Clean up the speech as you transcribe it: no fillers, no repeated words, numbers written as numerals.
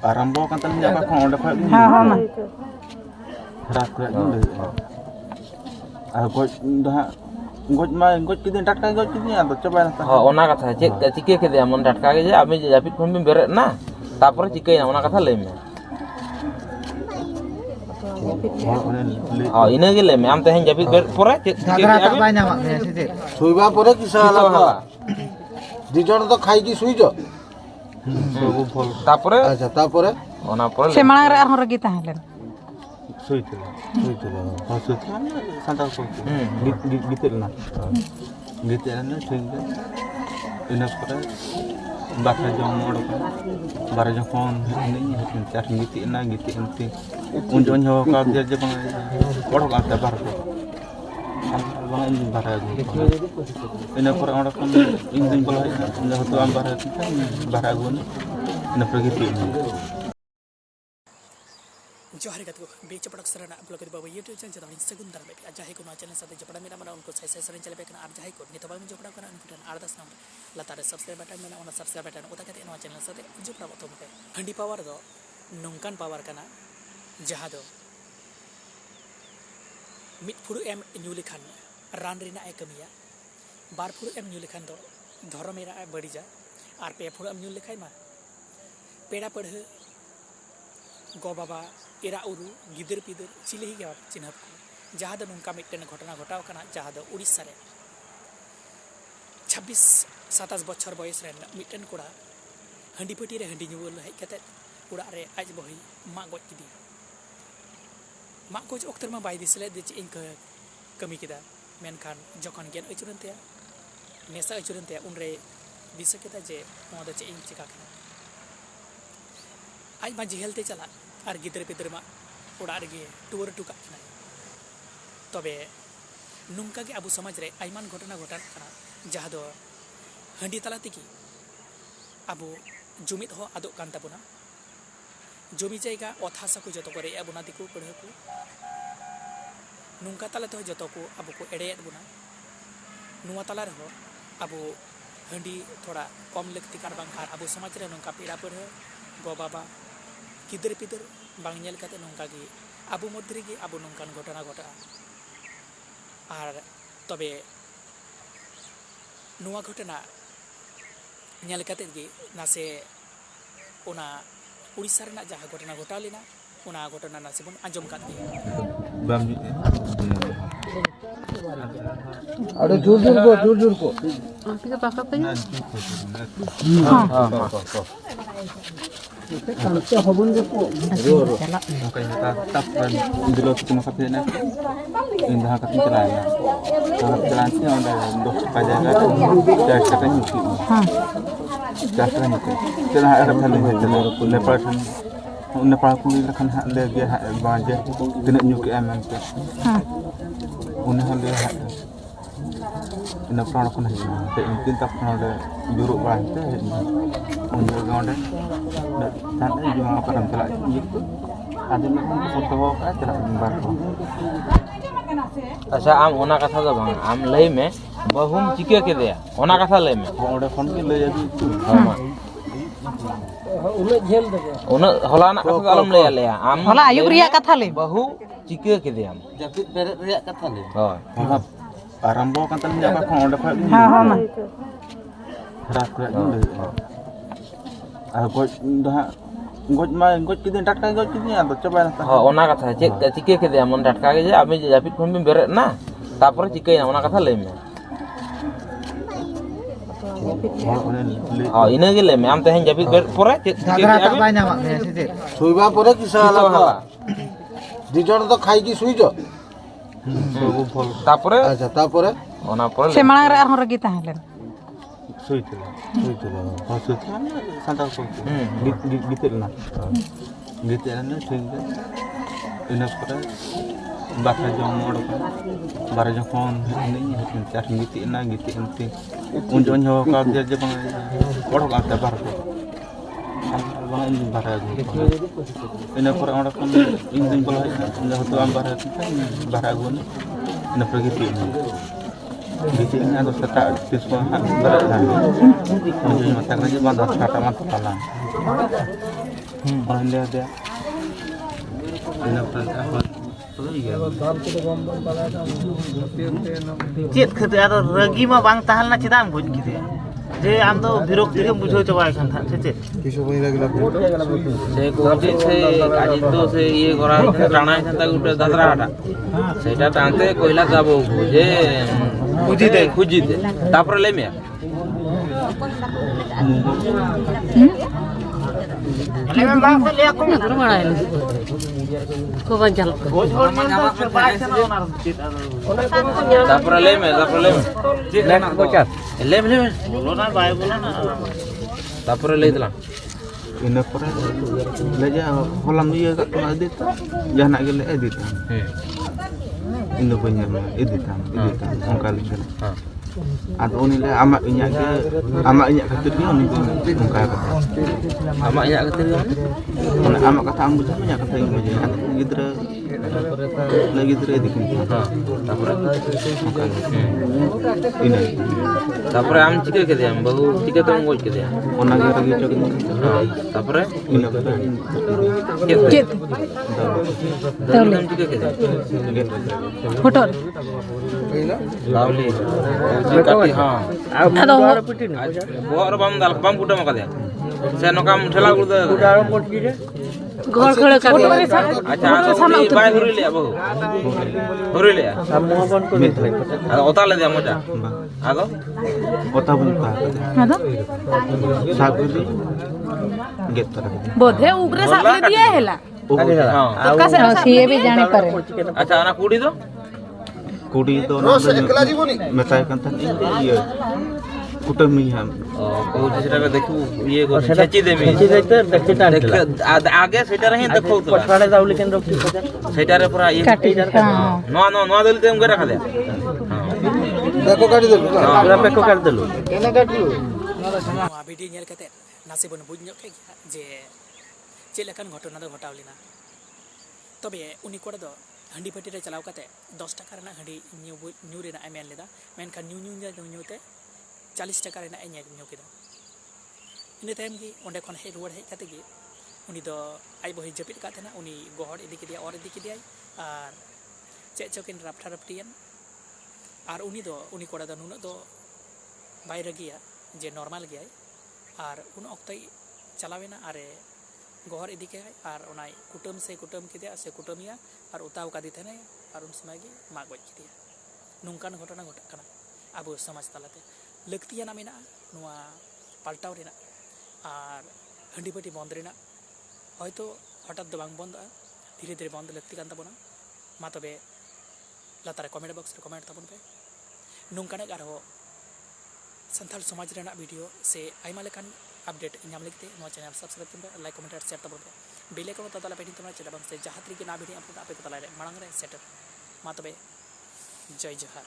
Arambo kan tadi apa kau ada apa? हाँ Rakyat dulu. Aku dah goj kini datka goj kini ada coba nanti. हाँ ओना कथा check चिके के दे मन टटका के जे आमी जापित फोन में बेरे ना तापर चिके ना ओना कथा ले में हाँ इने के ले में आम तहन जापित बेर परे चिके के শুইবা পরে কি সালা দুজন তো খাই কি শুইছো तापर আচ্ছা তারপরে ओना पर से मांग रहा हूँ रगी ताहलेन Suitul. Oh suitul. Santai kau. Gitu lah. Gitu lah sehingga ini pada bahasa jong orang bahasa Jepun ini cari gitu nanti unjuk kau dia je bang orang ada bahasa bang ini bahasa ini pada orang ini kalau ini satu bahasa guna ini pergi ini जोहार गतो बेच पड़क Sarna blog बाबू YouTube channel चला सगुन दर में अजाहे को channel साथ जपड़ा मेरा मना उनको सही सरन चले बेकन आर जाहे को नितबा में जपड़ा करन उनको आरदास नाम लतारे सब्सक्राइब बटन में ना सब्सक्राइब बटन उता कते नो चैनल साथ जपड़ा बतो पे हंडी पावर दो नोंकान पावर कना जहा दो मिट फुरु एम न्यू लिखान रान रिना ए कमिया बार फुरु एम न्यू लिखान दो धर्म मेरा बड़ीजा आर पे फुरु एम न्यू लिखाई मा पेड़ा पढ़ गो बाबा इरा उरु गिदर पिदर चिले ही गया चिन्हब को जहाँ दो नौका मिट्टन घटना घटाव कना जहाँ दो उड़ीसा रे 26-27 बच्चर बयस रे मिट्टन कोड़ा हंडी पटी रे हंडी न्यूल है कहते उड़ा रे आज बही माँ गोज किदी माँ गोज अक्तर में बाई दिसले दे इनक कमी किदा मेन खान जखन गेन अचुरन ते नेसा अचुरन ते उन रे दिस केदा जे नोआ दो इन चिका कना आज मा जेहल ते चला और गिदर पिदर मा उड़ा रे टूर टुका तबे नुंका के अबु समाज रे आइमान घटना घटान कना जहाँ दो हंडी तला तिकी अबु जुमित हो आदो कान ताबुना जमी जायगा अथासा को जतो करे अबुना दिकु पढ़े को नुंका तला तो जतो को अबु को एड़े बुना नुआ तला रे हो अबु हंडी थोड़ा कम लगती कार बांखार अबु समाज रे नुंका पीड़ा पढ़े गो बाबा गिदर पिदर बांग नेल काते नोंका गे अबु मध्य गे अबु नोंकान घटना घटा और तबे नुआ घटना नेल काते गे नासे ओना उड़ीसा रेना जहाँ घटना घटा लेना ओना घटना नासे बन आंजम कात गे अरे जोर को आपके पास पे কালকে হবন যে makanya tetap dulu kita makan sini indah kata celana celananya ada dua pajak ada jasa nyuci jasa nyuci celah ada paling Nepal kulit kan hak lagi hak baja kena nyuci aman tu unah hal ina pernah aku nahi te mungkin tak pernah ada juruk bantai unjuk gonde dan ini juga apa dalam celak gitu ada memang foto apa celak lembar अच्छा आम ओना कथा तो बंग आम लई में बहुम चिके के दे ओना कथा लई में orang phone ke le jadi हां उन होला ना कथा आलम ले ले आम होला आयुब रिया कथा ले बहु चिके के दे आम জাপিত বেরে রিয়া কথা লে हां Arambo kan tadi apa kau ada apa? हाँ Rakyat dulu. Aku goj kini datka goj kini ada coba nanti. हाँ ओना कथा चेक चिके के दे मन टटका के जे आमी जापित फोन में बेरे ना तापर चिके ना ओना कथा ले में हाँ इने के ले में आम तहन जापित बेर परे चिके के শুইবা পরে কি সালা দুজন তো খাই কি শুইছো तापर আচ্ছা তারপরে ओना पर से मांग रहा हूँ रगी ताहलेन Suitul. Oh suitul. Santai kau. Gitu lah. Gitu lah sehingga ini pada bahasa jong orang bahasa Jepun ini cari gitu nanti unjuk kau dia je bang orang ada bahasa bang ini bahasa ini pada orang ini kalau ini satu bahasa guna ini pergi ini Gitu ini ada setak siswa berat lagi. Mungkin mata kerja bandar kata mata palang. orang dia ina pura apa tuh iya चेत खते आरो रगी मा बांग ताहलना चिदाम goes किते जे आम तो विरक्ति के बुझो चबाय खान था से কিছু বই লাগিলা ସେ କହୁଛି ସେ ଆଜି ତ ସେ ଇଏ କରା ହେଇଥିଲା ଟାଣା ହେଇଥାନ୍ତା ଗୋଟେ ଦାଦରାଟା ସେଇଟା ଟାଣତେ କହିଲା ତା ବୋଉକୁ ଯେ ଖୁଜି ଦେ ତାପରେ ଲେମିଆ लेमे बांग से ले को Nagro maray. Ko banjal ko. Goes goes में तो बाय से ना चित ତାପରେ ଲେମେ ଲେମ बोलो ना बाय बोला ना ତାପରେ ଲେଇଥିଲା ina pura leja holam dia kat kena edit jangan gele edit ina punya edit ongkali gele atau ni le amak inyak kata dia ni ongkali kata amak inyak kata dia mana amak kata ambu sama inyak kata ini aja gitu lagi gitu edit ତାପରେ ini ତାପରେ ଆମେ ଚିକେ କେତେ ଆମ ବହୁ ଚିକେ ତ ଗୋଜ କେତେ ona gara gitu ତାପରେ ina kata Cit. ତାପରେ ଚିକେ କେତେ Hotor. लावली काटी हां Ado ho. बोर बम दाल बम कुटा मका दे से नकाम ठेला गुड़ दे Gor khole kar. अच्छा तो बाय हुरी ले बहु हुरी ले आ ओता ले दे मजा आदो kota pun tak Ado. saguli gitu Bodhe ugre sakle diya hela. हां To kase siye bhi jani pare. अच्छा ana कुड़ी दो kudi itu রস একলা জীবনী metai kan tan iya kutami ham कहू जे सेटा देखू ये को छेची देमी आगे सेटा रही देखौ तो पछवाड़े जाऊ लेकिन रोकी सेटा रे पूरा ये Kati. Ha. नो दिल तेम के रखा दे দেখো কাটি দেবো না पूरा पेको काट देलु কেনে কাটলু ᱱᱚᱣᱟ ᱵᱷᱤᱰᱤᱭᱳ ᱧᱮᱞ ᱠᱟᱛᱮ ᱱᱟᱥᱮ ᱵᱚᱱ ᱵᱩᱡᱽ ᱧᱚᱜ ᱠᱮᱫ ᱜᱮᱭᱟ ᱡᱮ ᱪᱮᱫ ᱞᱮᱠᱟᱱ ᱜᱷᱚᱴᱚᱱᱟ ᱫᱚ ᱜᱷᱚᱴᱟᱣ ᱞᱮᱱᱟ ᱛᱚᱵᱮ ᱩᱱᱤ ᱠᱚᱲᱟ ᱫᱚ ᱦᱟᱺᱰᱤ ᱯᱟᱹᱴᱤ ᱨᱮ ᱪᱟᱞᱟᱣ ᱠᱟᱛᱮ 10 ᱴᱟᱠᱟ ᱨᱮᱱᱟᱜ ᱦᱟᱺᱰᱤ ᱧᱩ ᱨᱮᱱᱟᱜ ᱮ ᱢᱮᱱ ᱞᱮᱫᱟ ᱢᱮᱱᱠᱷᱟᱱ ᱧᱩ ᱛᱮ 40 টাকা ᱨᱮᱱᱟᱜ ᱮ ᱧᱩ ᱠᱮᱫᱟ ᱤᱱᱟᱹ ᱛᱟᱭᱚᱢ ᱜᱮ ᱚᱸᱰᱮ ᱠᱷᱚᱱ ᱨᱩᱣᱟᱹᱲ ᱦᱮᱡ ᱠᱟᱛᱮ ᱜᱮ ᱩᱱᱤ ᱫᱚ ᱟᱡ ᱵᱚᱦᱤ ᱡᱟᱹᱯᱤᱫ ᱠᱟᱫ ᱛᱟᱦᱮᱱᱟ ᱩᱱᱤ ᱜᱚᱦᱚᱲ ᱤᱫᱤ ᱠᱮᱫᱮᱭᱟ ᱚᱨ ᱤᱫᱤ ᱠᱮᱫᱮᱭᱟᱭ ᱟᱨ ᱪᱮᱫ ᱪᱚᱠᱤᱱ ᱨᱟᱯᱴᱟ ᱨᱟᱯᱴᱤᱭᱮᱱ ᱟᱨ ᱩᱱᱤ ᱠᱚᱲᱟ ᱫᱚ ᱱᱩᱱᱟᱹᱜ ᱫᱚ ᱵᱟᱭ ᱨᱟᱹᱜᱤᱭᱟ ᱡᱮ ᱱᱚᱨᱢᱟᱞ ᱜᱮᱭᱟᱭ ᱟᱨ ᱩᱱ ᱚᱠᱛᱚᱭ ᱪᱟᱞᱟᱣᱮᱱᱟ ᱟᱨᱮ ᱜᱚᱦᱚᱲ ᱤᱫᱤ ᱠᱮᱫᱟᱭ ᱟᱨ ᱚᱱᱟᱭ ᱠᱩᱴᱟᱹᱢ ᱠᱮᱫᱮᱭᱟ ᱥᱮ ᱠᱩᱴᱟᱹᱢᱤᱭᱟ ᱟᱨ ᱩᱛᱟᱣ ᱠᱟᱫᱮ ᱛᱟᱦᱮᱱᱟᱭ ᱟᱨ ᱩᱱ ᱥᱚᱢᱚᱭ ᱜᱮ ᱢᱟᱜ ᱜᱚᱡ ᱠᱮᱫᱮᱭᱟ ᱱᱚᱝᱠᱟᱱ ᱜᱷᱚᱴᱚᱱᱟ ᱜᱷᱚᱴᱟᱜ ᱠᱟᱱᱟ ᱟᱵᱚ ᱥᱚᱢᱟᱡᱽ ᱛᱟᱞᱟᱛᱮ ᱞᱟᱹᱠᱛᱤᱭᱟᱱᱟᱜ ᱢᱮᱱᱟᱜᱼᱟ ᱱᱚᱣᱟ ᱯᱟᱞᱴᱟᱣ ᱨᱮᱱᱟᱜ ᱟᱨ ᱦᱟᱺᱰᱤ ᱯᱟᱹᱴᱤ ᱵᱚᱱᱫ ᱨᱮᱱᱟᱜ হয়তো হঠাৎ ᱫᱚ ᱵᱟᱝ ᱵᱚᱱᱫᱚᱜᱼᱟ ধীরে ধীরে বন্ধ ᱞᱟᱹᱠᱛᱤ ᱠᱟᱱ ᱛᱟᱵᱚᱱᱟ ᱢᱟ ᱛᱚᱵᱮ ᱞᱟᱛᱟᱨ ᱠᱚᱢᱮᱱᱴ ᱵᱚᱠᱥ ᱨᱮ ᱠᱚᱢᱮᱱᱴ ᱛᱟᱵᱚᱱ ᱯᱮ ᱱᱚᱝᱠᱟᱱᱟᱜ ᱟᱨᱦᱚᱸ ᱥᱟᱱᱛᱟᱲ ᱥᱚᱢᱟᱡᱽ ᱨᱮᱱᱟᱜ ᱵᱷᱤᱰᱤᱭᱳ ᱥᱮ ᱟᱭᱢᱟ ᱞᱮᱠᱟᱱ ᱟᱯᱰᱮᱴ ᱧᱟᱢ ᱞᱟᱹᱜᱤᱫ ᱱᱚᱣᱟ ᱪᱮᱱᱮᱞ ᱥᱟᱵᱥᱠᱨᱟᱭᱤᱵ ᱛᱟᱵᱚᱱ ᱯᱮ ᱞᱟᱭᱤᱠ ᱠᱚᱢᱮᱱᱴ ᱟᱨ ᱥᱮᱭᱟᱨ ᱛᱟᱵᱚᱱ ᱯᱮ ᱵᱮᱞ ᱟᱭᱠᱚᱱ ᱛᱟᱞᱟ ᱯᱮ ᱛᱟᱵᱚᱱᱟ ᱪᱮᱫᱟᱜ ᱵᱟᱝ ᱥᱮ ᱡᱟᱦᱟᱸ ᱛᱤᱨᱮᱜᱮ ᱱᱚᱣᱟ ᱵᱷᱤᱰᱤᱭᱳ ᱟᱯᱞᱳᱰ ᱟᱯᱮ ᱠᱚ ᱛᱟᱞᱟᱨᱮ ᱢᱟᱲᱟᱝ ᱨᱮ ᱥᱮᱴᱮᱨ ᱢᱟ ᱛᱚᱵᱮ ᱡᱚᱭ ᱡᱚᱦᱟᱨ